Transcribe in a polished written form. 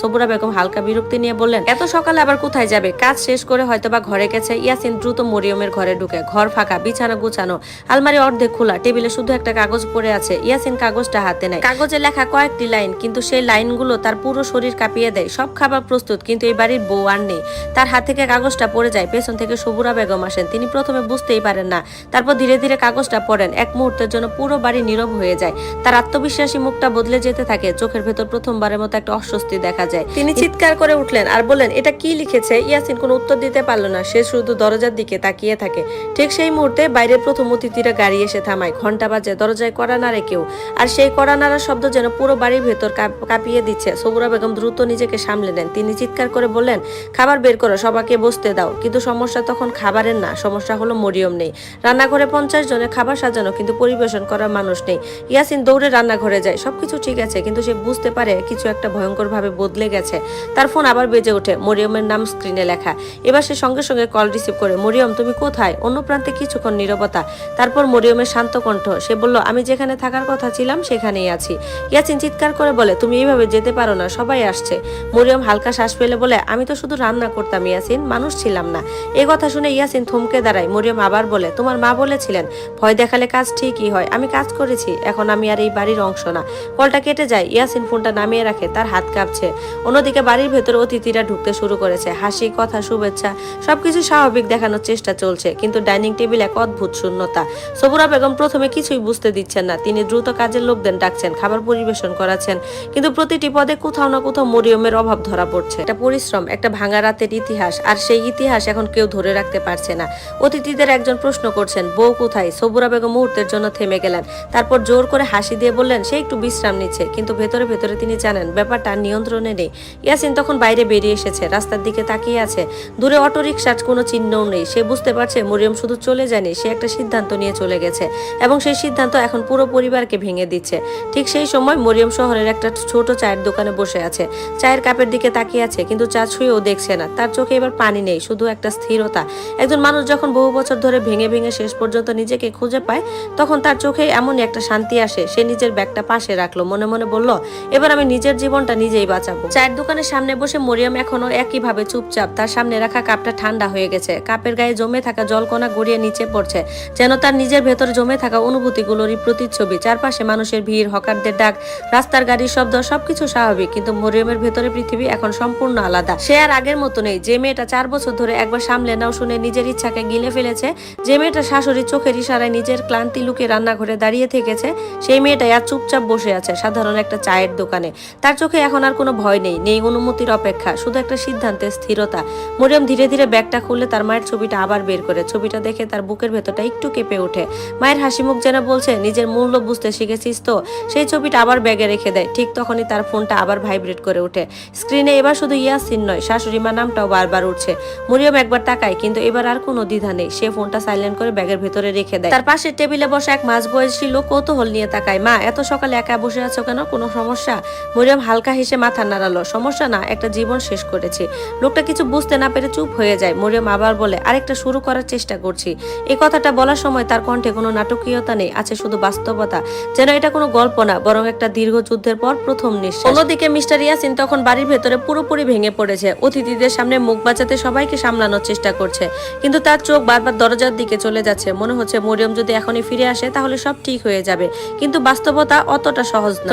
সবুরা বেগম হালকা বিরক্তি নিয়ে বললেন, এত সকালে আবার কোথায় যাবে? কাজ শেষ করে হয়তোবা ঘরে গেছে। ইয়াসিন দ্রুত মরিয়মের ঘরে ঢুকে। ঘর ফাঁকা, বিছানা গুছানো, আলমারি অর্ধেক খোলা, টেবিলে শুধু একটা কাগজ পড়ে আছে। ইয়াসিন কাগজটা হাতে নেয়। কাগজে লেখা কয়েকটি লাইন, কিন্তু সেই লাইনগুলো তার পুরো শরীর কাঁপিয়ে দেয়। সব খাবার প্রস্তুত, কিন্তু এই বাড়ির বউ আর নেই। তার হাত থেকে কাগজটা পড়ে যায়। পেছন থেকে সবুরা বেগম আসেন। তিনি প্রথমে বুঝতেই পারেন না, তারপর ধীরে ধীরে কাগজটা পড়েন। এক মুহূর্তের জন্য পুরো বাড়ি নীরব হয়ে যায়। তার আত্মবিশ্বাসী মুখটা বদলে যেতে থাকে। চোখের ভেতর প্রথমবারের মতো একটা অস্বস্তি দেখা যায়। তিনি চিৎকার করে উঠলেন আর বললেন, এটা কি লিখেছে? ইয়াসিন কোনো উত্তর দিতে পারল না। সে শুধু দরজার দিকে তাকিয়ে থাকে। ঠিক সেই মুহূর্তে বাইরের প্রথম অতিথিরা গাড়ি এসে থামায়। ঘন্টা বাজে, দরজায় কড়া নাড়ে কেউ। আর সেই কড়া নাড়ার শব্দ যেন পুরো বাড়ির ভেতর কাঁপিয়ে দিচ্ছে। সবুরা বেগম দ্রুত নিজেকে সামলে নেন। তিনি চিৎকার করে বললেন, খাবার বের করো, সবাইকে বসতে দাও। কিন্তু সমস্যা তখন খাবারের না, সমস্যা হলো মরিয়ম নেই। রান্নাঘরে 50 জনের খাবার সাজানো, কিন্তু পরিবেশন করার মানুষ নেই। ইয়াসিন দৌড়ে রান্নাঘরে যায়। সবকিছু ঠিক আছে, কিন্তু সে বুঝতে পারে কিছু একটা ভয়ঙ্কর ভাবে বদলে গেছে। তার ফোন আবার বেজে ওঠে। মরিয়মের নাম স্ক্রিনে লেখা। এবার সে সঙ্গে সঙ্গে কল রিসিভ করে। মরিয়ম, তুমি কোথায়? অন্য প্রান্তে কিছুক্ষণ নীরবতা। তারপর মরিয়মের শান্ত কণ্ঠ। সে বলল, আমি যেখানে থাকার কথা ছিলাম সেখানেই আছি। ইয়াসিন চিৎকার করে বলে, তুমি এইভাবে যেতে পারো না, সবাই আসছে। মরিয়ম হালকা শ্বাস ফেলে বলে, আমি তো শুধু রান্না করতাম ইয়াসিন, মানুষ ছিলাম না। এই কথা শুনে ইয়াসিন থমকে দাঁড়ায়। মরিয়ম আবার বলে, তোমার মা বলেছিলেন ভয় দেখালে কাজ ঠিকই হয়। আমি কাজ করেছি, এখন আমি আর এই বাড়ির অংশ না। কলটা কেটে যায়। ইয়াসিন ফোনটা নামিয়ে রাখে। তার হাত কাঁপছে। অন্যদিকে বাড়ির ভেতরে অতিথিরা ঢুকতে শুরু করেছে। হাসি, কথা, শুভেচ্ছা সবকিছু স্বাভাবিক দেখানোর চেষ্টা চলছে, কিন্তু ডাইনিং টেবিল এক অদ্ভুত শূন্যতা। সবুরা বেগম প্রথমে কিছুই বুঝতে দিচ্ছেন না। তিনি দ্রুত কাজের লোকদের ডাকছেন, খাবার পরিবেশন করাচ্ছেন, কিন্তু প্রতিটি পদে কোথাও না কোথাও মরিয়মের অভাব ধরা পড়ছে। একটা পরিশ্রম, একটা ভাঙা রাতের ইতিহাস, আর সেই ইতিহাস এখন কেউ ধরে রাখতে পারছে না। অতিথিদের একজন প্রশ্ন করছেন, বউ কোথায়? সবুরা বেগম মুহূর্তের জন্য থেমে গেলেন। তারপর জোর করে হাসি দিয়ে বললেন, সে একটু বিশ্রাম নিচ্ছে। কিন্তু ভেতরে ভেতরে তিনি জানেন ব্যাপারটা নিয়ন্ত্রণে নেই। ইয়াসিন তখন বাইরে বেরিয়ে এসেছে, রাস্তার দিকে তাকিয়ে আছে। দূরে অটোরিকশার কোনো চিহ্নও নেই। সে বুঝতে পারছে মরিয়ম শুধু চলে যায়নি, সে একটা সিদ্ধান্ত নিয়ে চলে গেছে, এবং সেই সিদ্ধান্ত এখন পুরো পরিবারকে ভেঙে দিচ্ছে। ঠিক সেই সময় মরিয়ম শহরের একটা ছোট চায়ের দোকানে বসে আছে। চায়ের কাপের দিকে তাকিয়ে আছে, কিন্তু চা ছুঁয়েও দেখছে না। তার চোখে এবার পানি নেই, শুধু একটা স্থিরতা। একজন মানুষ যখন বহু বছর ধরে ভেঙে ভেঙে শেষ পর্যন্ত নিজেকে খুঁজে পায়, তখন তার চোখে এমনই একটা শান্তি আসে। সে নিজের ব্যাগটা পাশে রাখলো, মনে মনে বলল, এবার আমি নিজের জীবনটা নিজেই বাঁচাবো। চায়ের দোকানের সামনে বসে মরিয়ম এখনো একইভাবে চুপচাপ। তার সামনে রাখা কাপটা ঠান্ডা হয়ে গেছে। কাপের গায়ে জমে থাকা জলকণা গড়িয়ে নিচে পড়ছে, যেন তার নিজের ভেতরে জমে থাকা অনুভূতিগুলোরই প্রতিচ্ছবি। চারপাশে মানুষের ভিড়, হকারদের ডাক, রাস্তার গাড়ির শব্দ, সবকিছু স্বাভাবিক, কিন্তু মরিয়মের ভেতরে পৃথিবী এখন সম্পূর্ণ আলাদা। সে আর আগের মতো নেই। যে মেয়েটা 4 বছর ধরে একবার সামলে নাও শুনে নিজের ইচ্ছাকে গিলে ফেলেছে, যে মেয়েটা শাশুড়ির চোখের ইশারায় নিজের ক্লান্তি লুকিয়ে রান্নাঘরে দাঁড়িয়ে থেকেছে, সেই মেয়েটাই আর চুপচাপ বসে আছে সাধারণ একটা চায়ের দোকানে। তার চোখে এখন আর কোনো ভয় নেই, নেই অনুমতির অপেক্ষা, শুধু একটা সিদ্ধান্তের স্থিরতা। মরিয়ম ধীরে ধীরে ব্যাগটা খুলে তার মায়ের ছবিটা আবার বের করে। ছবিটা দেখে তার বুকের ভেতরটা একটু কেঁপে ওঠে। মায়ের হাসি মুখ যেন বলছে, নিজের মূল্য বুঝতে শিখেছিস তো। সেই ছবিটা আবার ব্যাগে রেখে দেয়। ঠিক তখনই তার ফোনটা আবার ভাইব্রেট করে ওঠে। স্ক্রিনে এবার শুধু ইয়াসিন নয়, শাশুড়ি মা নামটাও বারবার উঠছে। মরিয়ম একবার তাকায়, কিন্তু এবার আর কোনো দ্বিধা নেই। সে ফোনটা সাইলেন্ট করে ব্যাগের ভেতরে রেখে দেয়। তার পাশে টেবিলে বসে এক মাঝবয়সী লোক কৌতূহল নিয়ে তাকায়। মা, এত সকালে একা বসে আছো কেন? কোনো সমস্যা? মরিয়ম হালকা হেসে মাথা নাড়ালো। সমস্যা না, একটা জীবন শেষ করেছি। লোকটা কিছু বুঝতে না পেরে চুপ হয়ে যায়। মরিয়ম আবার বলে, আরেকটা শুরু করার চেষ্টা করছি। এই কথাটা বলার সময় তার কণ্ঠে কোনো নাটকীয়তা নেই, আছে শুধু বাস্তবতা। যেন এটা কোনো গল্প না, বরং একটা দীর্ঘ যুদ্ধের পর প্রথম নিঃশ্বাস। অন্যদিকে মিস্টার ইয়াসিন তখন বাড়ির ভেতরে পুরোপুরি ভেঙে পড়েছে। অতিথিদের সামনে মুখ বাঁচাতে সবাইকে সামলানোর চেষ্টা করছে, কিন্তু তার চোখ বারবার দরজার দিকে চলে যাচ্ছে। মনে হচ্ছে মরিয়ম যদি এখনই ফিরে আসে তাহলে সব ঠিক হয়ে যাবে, কিন্তু বাস্তবতা অতটা সহজ না।